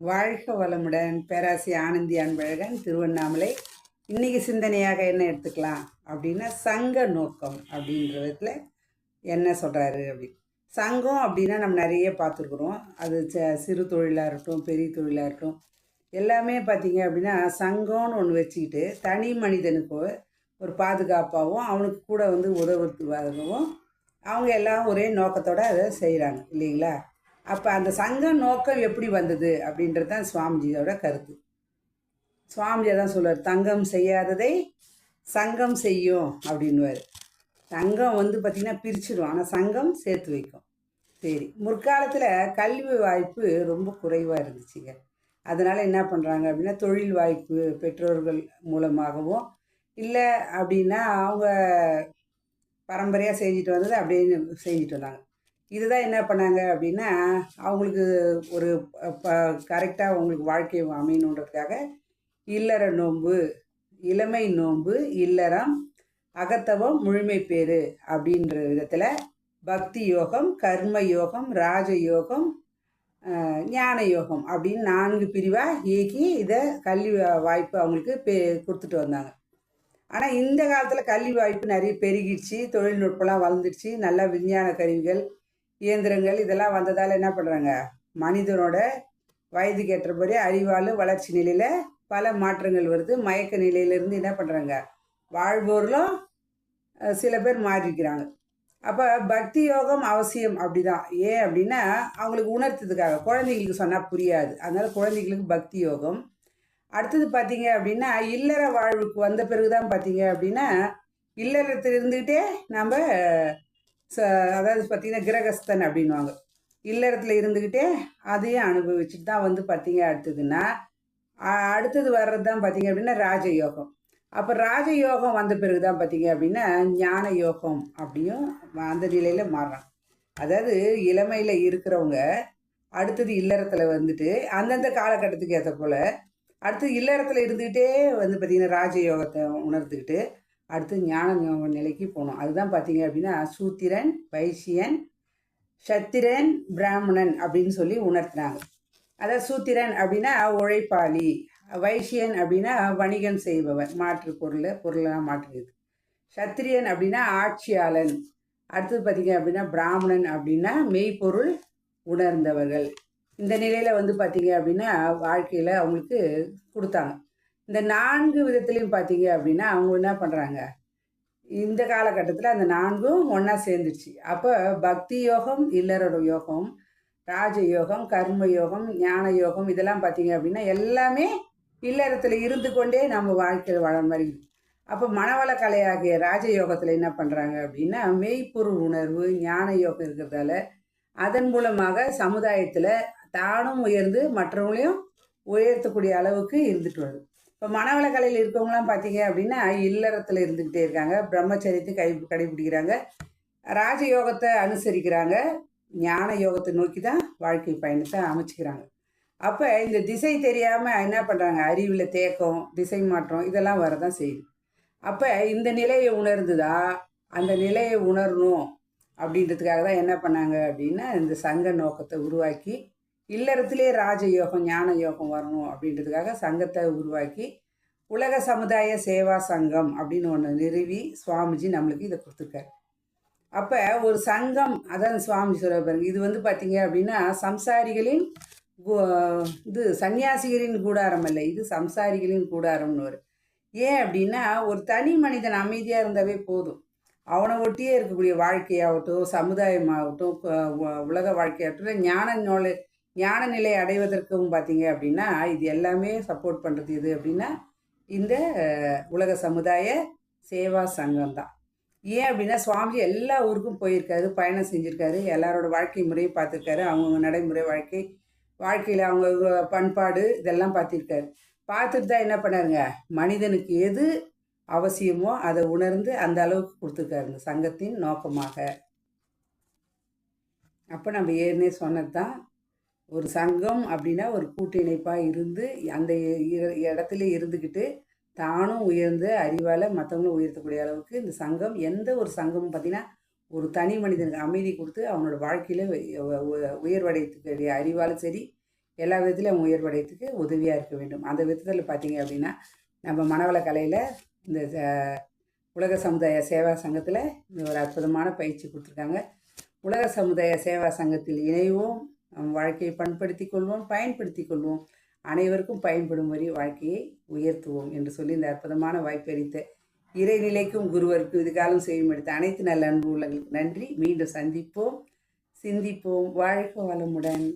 வாழ்க வளமுடன். பேராசி ஆனந்தி அன்பழகன், திருவண்ணாமலை. இன்னைக்கு சிந்தனையாக என்ன எடுத்துக்கலாம் அப்படின்னா, சங்க நோக்கம் அப்படின்ற விதத்தில் என்ன சொல்கிறாரு அப்படின்னு. சங்கம் அப்படின்னா நம்ம நிறைய பார்த்துருக்குறோம். அது சிறு தொழிலாக இருக்கட்டும், பெரிய தொழிலாக இருக்கட்டும், எல்லாமே பார்த்தீங்க அப்படின்னா சங்கம்னு ஒன்று வச்சுக்கிட்டு தனி மனிதனுக்கு ஒரு பாதுகாப்பாகவும் அவனுக்கு கூட உதவுறதுக்காகவும் அவங்க எல்லாம் ஒரே நோக்கத்தோடு அதை செய்கிறாங்க இல்லைங்களா. அப்போ அந்த சங்க நோக்கம் எப்படி வந்தது அப்படின்றது தான் சுவாமிஜியோட கருத்து. சுவாமிஜி தான் சொல்லுவார், தங்கம் செய்யாததை சங்கம் செய்யும் அப்படின்வார். சங்கம் பார்த்திங்கன்னா பிரிச்சிடும், ஆனால் சங்கம் சேர்த்து வைக்கும். சரி, முற்காலத்தில் கல்வி வாய்ப்பு ரொம்ப குறைவாக இருந்துச்சுங்க. அதனால் என்ன பண்ணுறாங்க அப்படின்னா, தொழில் வாய்ப்பு பெற்றோர்கள் மூலமாகவும் இல்லை அப்படின்னா அவங்க பரம்பரையாக செஞ்சுட்டு வந்தது அப்படியே செஞ்சுட்டு வந்தாங்க. இதுதான் என்ன பண்ணாங்க அப்படின்னா, அவங்களுக்கு ஒரு கரெக்டாக அவங்களுக்கு வாழ்க்கை அமையணுன்றதுக்காக இல்லற நோன்பு, இளமை நோன்பு, இல்லறம், அகத்தவம், முழுமை பேறு அப்படின்ற விதத்தில் பக்தி யோகம், கர்ம யோகம், ராஜ யோகம், ஞான யோகம் அப்படின்னு 4 பிரிவாக இயக்கி இதை கல்வி வாய்ப்பு அவங்களுக்கு கொடுத்துட்டு வந்தாங்க. ஆனால் இந்த காலத்தில் கல்வி வாய்ப்பு நிறைய பெருகிடுச்சு, தொழில்நுட்பம்லாம் வளர்ந்துடுச்சு, நல்ல விஞ்ஞான கருவிகள், இயந்திரங்கள் இதெல்லாம் வந்ததால் என்ன பண்ணுறாங்க, மனிதனோட வயதுக்கு ஏற்றபடி அறிவால் வளர்ச்சி நிலையில் பல மாற்றங்கள் வருது. மயக்க நிலையிலேருந்து என்ன பண்ணுறாங்க, வாழ்வோர்களும் சில பேர் மாறிக்கிறாங்க. அப்போ பக்தி யோகம் அவசியம் அப்படிதான். ஏன் அப்படின்னா அவங்களுக்கு உணர்த்ததுக்காக. குழந்தைங்களுக்கு சொன்னால் புரியாது, அதனால் குழந்தைங்களுக்கு பக்தி யோகம். அடுத்தது பார்த்தீங்க அப்படின்னா இல்லற வாழ்வுக்கு வந்த பிறகு தான் பார்த்தீங்க அப்படின்னா இல்லறத்தில் இருந்துக்கிட்டே நம்ம அதாவது பார்த்திங்கன்னா கிரகஸ்தன் அப்படின்வாங்க. இல்லறத்தில் இருந்துக்கிட்டே அதையும் அனுபவிச்சுட்டு தான் பார்த்தீங்க அடுத்தது வர்றது தான் பார்த்தீங்க அப்படின்னா ராஜயோகம். அப்போ ராஜயோகம் வந்த பிறகு தான் பார்த்தீங்க அப்படின்னா ஞான யோகம் அப்படியும் அந்த நிலையில் மாறுறாங்க. அதாவது இளமையில் இருக்கிறவங்க அடுத்தது இல்லறத்தில் அந்தந்த காலகட்டத்துக்கு ஏற்ற போல் அடுத்து இல்லறத்தில் இருந்துக்கிட்டே பார்த்திங்கன்னா ராஜயோகத்தை உணர்ந்துக்கிட்டு அடுத்து ஞான நிலைக்கு போகணும். அதுதான் பார்த்தீங்க அப்படின்னா சூத்திரன், வைசியன், சத்திரன், பிராமணன் அப்படின்னு சொல்லி உணர்த்தினாங்க. அதாவது சூத்திரன் அப்படின்னா உழைப்பாளி, வைசியன் அப்படின்னா வணிகம் செய்பவன், மாற்று பொருளெல்லாம் மாற்றுறது, சத்திரியன் அப்படின்னா ஆட்சியாளன், அடுத்தது பார்த்தீங்க அப்படின்னா பிராமணன் அப்படின்னா மெய்ப்பொருள் உணர்ந்தவர்கள். இந்த நிலையில் பார்த்தீங்க அப்படின்னா வாழ்க்கையில் அவங்களுக்கு கொடுத்தாங்க. இந்த 4 விதத்துலையும் பார்த்தீங்க அப்படின்னா அவங்க என்ன பண்ணுறாங்க, இந்த காலகட்டத்தில் அந்த 4ம் ஒன்றா சேர்ந்துடுச்சு. அப்போ பக்தி யோகம், இல்லற யோகம், ராஜ யோகம், கர்ம யோகம், ஞான யோகம் இதெல்லாம் பார்த்தீங்க அப்படின்னா எல்லாமே இல்லறத்தில் இருந்து கொண்டே நம்ம வாழ்க்கையில் வள மாதிரி. அப்போ மனவள கலையாகிய ராஜயோகத்தில் என்ன பண்ணுறாங்க அப்படின்னா மெய்ப்பொருள் உணர்வு, ஞான யோகம் இருக்கிறதால அதன் மூலமாக சமுதாயத்தில் தானும் உயர்ந்து மற்றவங்களையும் உயர்த்தக்கூடிய அளவுக்கு இருந்துட்டு வருது. இப்போ மனவள கலையில் இருக்கவங்களாம் பார்த்தீங்க அப்படின்னா இல்லறத்தில் இருந்துக்கிட்டே இருக்காங்க, பிரம்மச்சரியத்தை கடைபிடிக்கிறாங்க, ராஜயோகத்தை அனுசரிக்கிறாங்க, ஞான யோகத்தை நோக்கி தான் வாழ்க்கை பயணத்தை அமைச்சிக்கிறாங்க. அப்போ இந்த திசை தெரியாமல் என்ன பண்ணுறாங்க, அறிவில் தேக்கம், திசை மாற்றம் இதெல்லாம் வரதான் செய்யுது. அப்போ இந்த நிலையை உணர்ந்துதா அந்த நிலையை உணரணும் அப்படின்றதுக்காக தான் என்ன பண்ணாங்க அப்படின்னா இந்த சங்க நோக்கத்தை உருவாக்கி இல்லறத்திலே ராஜயோகம், ஞான யோகம் வரணும் அப்படின்றதுக்காக சங்கத்தை உருவாக்கி உலக சமுதாய சேவா சங்கம் அப்படின்னு ஒன்று நிறுவி சுவாமிஜி நம்மளுக்கு இதை கொடுத்துருக்காரு. அப்போ ஒரு சங்கம், அதான் சுவாமிஜி சொல்ல பாருங்க, இது பார்த்தீங்க அப்படின்னா சம்சாரிகளின் சன்னியாசிகளின் கூடாரம் அல்ல, இது சம்சாரிகளின் கூடாரம்னு வரும். ஏன் அப்படின்னா ஒரு தனி மனிதன் அமைதியாக இருந்தாவே போதும், அவனை ஒட்டியே இருக்கக்கூடிய வாழ்க்கையாகட்டும், சமுதாயமாகட்டும், உலக வாழ்க்கையாகட்டும், ஞான நிலை அடைவதற்கும் பார்த்தீங்க அப்படின்னா இது எல்லாமே சப்போர்ட் பண்ணுறது எது அப்படின்னா இந்த உலக சமுதாய சேவா சங்கம் தான். ஏன் அப்படின்னா சுவாமிஜி எல்லா ஊருக்கும் போயிருக்காரு, பயணம் செஞ்சுருக்காரு, எல்லாரோட வாழ்க்கை முறையை பார்த்துருக்காரு, அவங்கவுங்க நடைமுறை வாழ்க்கையில் அவங்க பண்பாடு இதெல்லாம் பார்த்துட்டு தான் என்ன பண்ணாருங்க, மனிதனுக்கு எது அவசியமோ அதை உணர்ந்து அந்த அளவுக்கு கொடுத்துருக்காருங்க சங்கத்தின் நோக்கமாக. அப்போ நம்ம ஏற்கனவே சொன்னது தான், ஒரு சங்கம் அப்படின்னா ஒரு கூட்டிணைப்பாக இருந்து அந்த இடத்துல இருந்துக்கிட்டு தானும் உயர்ந்து அறிவால் மற்றவங்களும் உயர்த்தக்கூடிய அளவுக்கு இந்த சங்கம், எந்த ஒரு சங்கமும் பார்த்திங்கன்னா ஒரு தனி மனிதனுக்கு அமைதி கொடுத்து அவனோட வாழ்க்கையில் உயர்வடையக்கூடிய அறிவாலும் சரி, எல்லா விதத்துலையும் உயர்வடையத்துக்கு உதவியாக இருக்க வேண்டும். அந்த விதத்தில் பார்த்தீங்க அப்படின்னா நம்ம மனவள கலையில் இந்த உலக சமுதாய சேவா சங்கத்தில் இந்த ஒரு அற்புதமான பயிற்சி கொடுத்துருக்காங்க. உலக சமுதாய சேவா சங்கத்தில் இணைவோம், நம் வாழ்க்கையை பண்படுத்தி கொள்வோம், பயன்படுத்தி கொள்வோம், அனைவருக்கும் பயன்படும் வரை வாழ்க்கையை உயர்த்துவோம் என்று சொல்லி இந்த அற்புதமான வாய்ப்பளித்த இறைநிலைக்கும் குருவருக்கும் இதுகாலம் செய்யும் எடுத்த அனைத்து நல்ல அன்பு உள்ளங்களுக்கு நன்றி. மீண்டும் சந்திப்போம், சிந்திப்போம். வாழ்க வளமுடன்.